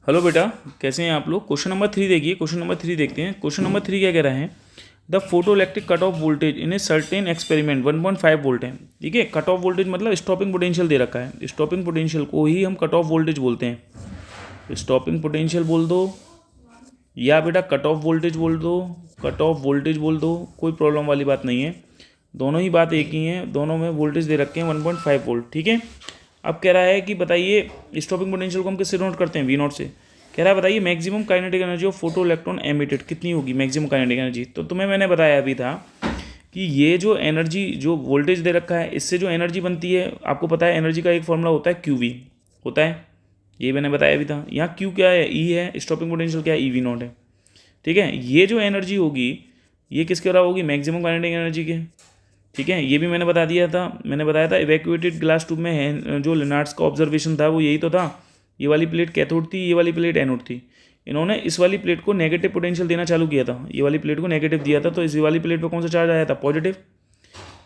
Hello बेटा, कैसे हैं आप लोग। क्वेश्चन नंबर 3 देखिए। क्वेश्चन नंबर 3 देखते हैं। क्वेश्चन नंबर 3 क्या कह रहा है। The photo electric cut off voltage in a certain experiment 1.5 volt है। ठीक है, कट ऑफ वोल्टेज मतलब स्टॉपिंग पोटेंशियल दे रखा है। स्टॉपिंग पोटेंशियल को ही हम कट ऑफ वोल्टेज बोलते हैं। स्टॉपिंग पोटेंशियल बोल दो या बेटा कट ऑफ वोल्टेज बोल दो, कट ऑफ वोल्टेज बोल दो, कोई प्रॉब्लम वाली बात नहीं है। दोनों ही बात एक ही है, दोनों में वोल्टेज दे रखे हैं 1.5 वोल्ट। ठीक है, अब कह रहा है कि बताइए स्टॉपिंग पोटेंशियल को हम किससे नोट करते हैं, वी नॉट से। कह रहा है बताइए maximum kinetic energy of photo electron emitted कितनी होगी, मैक्सिमम काइनेटिक एनर्जी। तो तुम्हें मैंने बताया अभी था कि ये जो एनर्जी जो वोल्टेज दे रखा है इससे जो एनर्जी बनती है, आपको पता है एनर्जी का एक फॉर्मूला होता है QV होता है, ये मैंने बताया अभी था। यहाँ Q क्या है, E है, स्टॉपिंग पोटेंशियल क्या है, EV नॉट है। ठीक है, ये जो एनर्जी होगी ये किसके बराबर होगी, मैक्सिमम काइनेटिक एनर्जी के। ठीक है, ये भी मैंने बता दिया था, मैंने बताया था इवैक्यूएटेड ग्लास ट्यूब में है जो लिनार्ड्स का ऑब्जर्वेशन था वो यही तो था। ये वाली प्लेट कैथोड थी, ये वाली प्लेट एनोड थी। इन्होंने इस वाली प्लेट को नेगेटिव पोटेंशियल देना चालू किया था, ये वाली प्लेट को नेगेटिव दिया था, तो इस वाली प्लेट पर कौन सा चार्ज आया था, पॉजिटिव।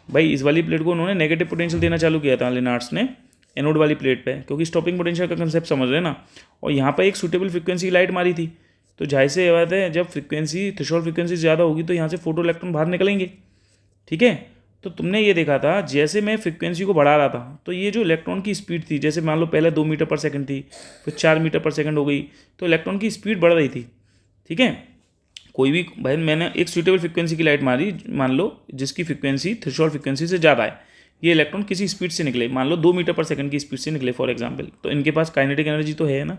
भाई इस वाली प्लेट को उन्होंने नेगेटिव पोटेंशियल देना चालू किया था लिनार्ड्स ने एनोड वाली प्लेट पे, क्योंकि स्टॉपिंग पोटेंशियल का कंसेप्ट समझ रहे हैं ना। और यहाँ पर एक सूटेबल फ्रिक्वेंसी लाइट मारी थी, तो जाहिर से ये बात है जब फ्रिक्वेंसी थ्रेशोल्ड फ्रिक्वेंसी ज़्यादा होगी तो यहाँ से फोटो इलेक्ट्रॉन बाहर निकलेंगे। ठीक है, तो तुमने ये देखा था जैसे मैं फ्रिक्वेंसी को बढ़ा रहा था तो ये जो इलेक्ट्रॉन की स्पीड थी, जैसे मान लो पहले 2 मीटर पर सेकंड थी, फिर 4 मीटर पर सेकंड हो गई, तो इलेक्ट्रॉन की स्पीड बढ़ रही थी। ठीक है, कोई भी भाई मैंने एक सूटेबल फ्रिक्वेंसी की लाइट मारी, मान लो जिसकी फ्रिक्वेंसी थ्रेशोल्ड फ्रिक्वेंसी से ज़्यादा है, ये इलेक्ट्रॉन किसी स्पीड से निकले, मान लो 2 मीटर पर सेकंड की स्पीड से निकले फॉर एग्जाम्पल, तो इनके पास काइनेटिक एनर्जी तो है ना।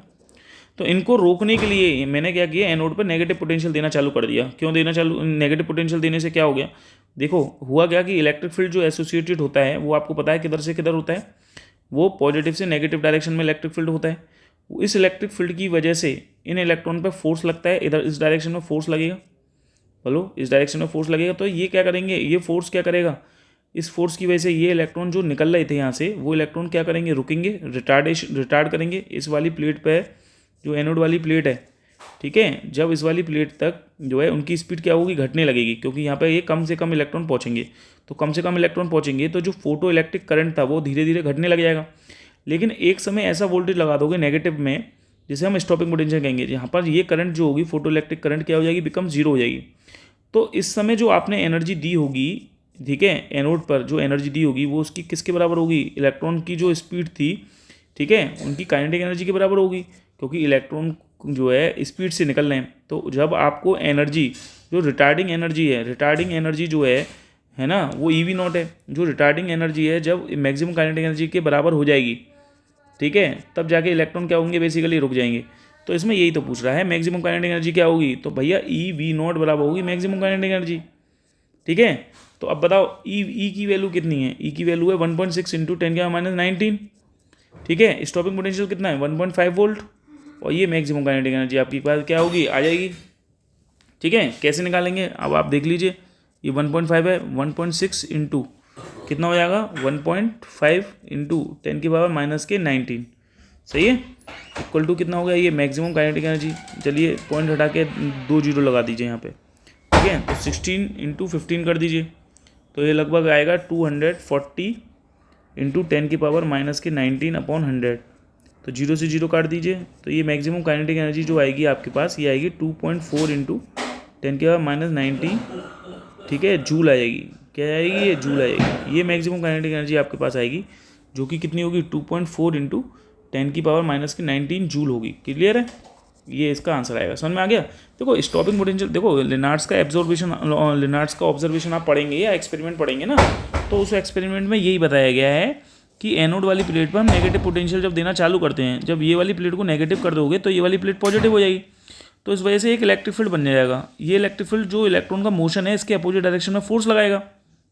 तो इनको रोकने के लिए मैंने क्या किया, एनोड पर नेगेटिव पोटेंशियल देना चालू कर दिया। क्यों देना चालू, नेगेटिव पोटेंशियल देने से क्या हो गया, देखो हुआ क्या कि इलेक्ट्रिक फील्ड जो एसोसिएटेड होता है वो आपको पता है किधर से किधर होता है, वो पॉजिटिव से नेगेटिव डायरेक्शन में इलेक्ट्रिक फील्ड होता है। इस इलेक्ट्रिक फील्ड की वजह से इन इलेक्ट्रॉन पर फोर्स लगता है, इधर इस डायरेक्शन में फोर्स लगेगा, बोलो इस डायरेक्शन में फोर्स लगेगा, तो ये क्या करेंगे, ये फोर्स क्या करेगा, इस फोर्स की वजह से ये इलेक्ट्रॉन जो निकल रहे थे यहाँ से वो इलेक्ट्रॉन क्या करेंगे, रुकेंगे, रिटार्ड करेंगे इस वाली प्लेट पर, जो एनोड वाली प्लेट है। ठीक है, जब इस वाली प्लेट तक जो है उनकी स्पीड क्या होगी, घटने लगेगी, क्योंकि यहाँ पे ये कम से कम इलेक्ट्रॉन पहुँचेंगे, तो कम से कम इलेक्ट्रॉन पहुँचेंगे तो जो फोटो इलेक्ट्रिक करंट था वो धीरे धीरे घटने लग जाएगा। लेकिन एक समय ऐसा वोल्टेज लगा दोगे नेगेटिव में, जिसे हम स्टॉपिंग पोटेंशियल कहेंगे, यहाँ पर ये करंट जो होगी फोटो इलेक्ट्रिक करंट क्या हो जाएगी, बिकम जीरो हो जाएगी। तो इस समय जो आपने एनर्जी दी होगी, ठीक है, एनोड पर जो एनर्जी दी होगी वो उसकी किसके बराबर होगी, इलेक्ट्रॉन की जो स्पीड थी, ठीक है, उनकी काइनेटिक एनर्जी के बराबर होगी, क्योंकि इलेक्ट्रॉन जो है स्पीड से निकल रहे हैं। तो जब आपको एनर्जी जो रिटार्डिंग एनर्जी है, रिटार्डिंग एनर्जी जो है ना, वो EV नॉट है। जो रिटार्डिंग एनर्जी है जब मैक्सिमम काइनेटिक एनर्जी के बराबर हो जाएगी, ठीक है, तब जाके इलेक्ट्रॉन क्या होंगे, बेसिकली रुक जाएंगे। तो इसमें यही तो पूछ रहा है मैक्सिमम काइनेटिक एनर्जी क्या होगी, तो भैया EV नॉट बराबर होगी मैक्सिमम काइनेटिक एनर्जी। ठीक है, तो अब बताओ ई की वैल्यू कितनी है, ई की वैल्यू है 1.6 इंटू 10⁻⁹। ठीक है, स्टॉपिंग पोटेंशियल कितना है 1.5 वोल्ट, और ये मैक्सिमम काइनेटिक एनर्जी आपके पास क्या होगी, आ जाएगी। ठीक है, कैसे निकालेंगे अब आप देख लीजिए, ये 1.5 है, 1.6 इंटू कितना हो जाएगा, 1.5 इंटू 10⁻⁻⁹, सही है, इक्वल टू कितना हो गया, ये मैक्सिमम काइनेटिक एनर्जी। चलिए पॉइंट हटा के 2 जीरो लगा दीजिए यहाँ पे। ठीक है, तो 16 इंटू 15 कर दीजिए, तो ये लगभग आएगा 240 इंटू 10⁻⁻⁹ अपॉन 100। तो जीरो से जीरो काट दीजिए, तो ये मैक्सिमम काइनेटिक एनर्जी जो आएगी आपके पास, ये आएगी 2.4 इंटू 10⁻⁹, ठीक है, जूल आएगी। क्या आएगी, ये जूल आएगी। ये मैक्सिमम काइनेटिक एनर्जी आपके पास आएगी, जो कि कितनी होगी, 2.4 इंटू 10⁻⁻⁹ जूल होगी। क्लियर है, ये इसका आंसर आएगा। समझ में आ गया। देखो स्टॉपिंग पोटेंशियल, देखो लिनार्ड्स का ऑब्जर्वेशन आप पढ़ेंगे या एक्सपेरिमेंट पढ़ेंगे ना, तो उस एक्सपेरिमेंट में यही बताया गया है कि एनोड वाली प्लेट पर हम नेगेटिव पोटेंशियल जब देना चालू करते हैं, जब ये वाली प्लेट को नेगेटिव कर दोगे तो ये वाली प्लेट पॉजिटिव हो जाएगी, तो इस वजह से एक इलेक्ट्रिक फील्ड बन जाएगा। ये इलेक्ट्रिक फील्ड जो इलेक्ट्रॉन का मोशन है इसके अपोजिट डायरेक्शन में फोर्स लगाएगा,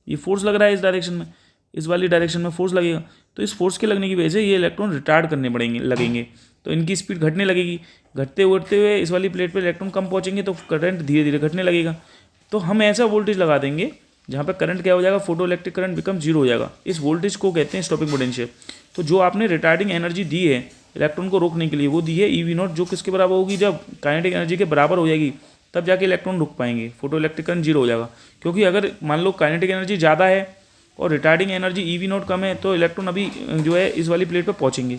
ये फोर्स लग रहा है इस डायरेक्शन में, इस वाली डायरेक्शन में फोर्स लगेगा, तो इस फोर्स के लगने की वजह से ये इलेक्ट्रॉन रिटार्ड करने लगेंगे, तो इनकी स्पीड घटने लगेगी। घटते हुए इस वाली प्लेट पर इलेक्ट्रॉन कम पहुँचेंगे तो करंट धीरे धीरे घटने लगेगा। तो हम ऐसा वोल्टेज लगा देंगे जहाँ पर करंट क्या हो जाएगा, photo electric current become zero हो जाएगा। इस वोल्टेज को कहते हैं स्टॉपिंग पोटेंशियल। तो जो आपने रिटार्डिंग एनर्जी दी है इलेक्ट्रॉन को रोकने के लिए, वो दी है EV नॉट, जो किसके बराबर होगी, जब काइनेटिक एनर्जी के बराबर हो जाएगी तब जाके इलेक्ट्रॉन रुक पाएंगे, फोटो इलेक्ट्रिक करंट जीरो हो जाएगा। क्योंकि अगर मान लो काइनेटिक एनर्जी ज़्यादा है और retarding energy EV not come है, तो इलेक्ट्रॉन अभी जो है इस वाली प्लेट पर पहुँचेंगे,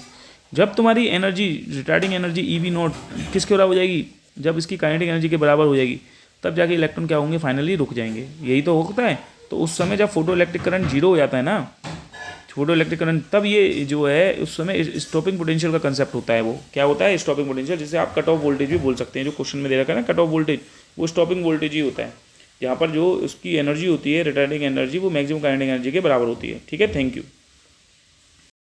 जब तुम्हारी energy retarding energy E not किसके बराबर हो जाएगी, जब इसकी काइनेटिक एनर्जी के बराबर हो जाएगी, तब जाके इलेक्ट्रॉन क्या होंगे, फाइनली रुक जाएंगे। यही तो होता है। तो उस समय जब फोटो इलेक्ट्रिक करंट जीरो हो जाता है ना, फोटो इलेक्ट्रिक करंट, तब ये जो है उस समय स्टॉपिंग पोटेंशियल का कंसेप्ट होता है। वो क्या होता है, स्टॉपिंग पोटेंशियल, जिसे आप कट ऑफ वोल्टेज भी बोल सकते हैं। जो क्वेश्चन में दे रखा है ना कट ऑफ वोल्टेज, वो स्टॉपिंग वोल्टेज ही होता है, जहाँ पर जो उसकी एनर्जी होती है रिटार्डिंग एनर्जी, वो मैक्सिमम काइनेटिक एनर्जी के बराबर होती है। ठीक है, थैंक यू।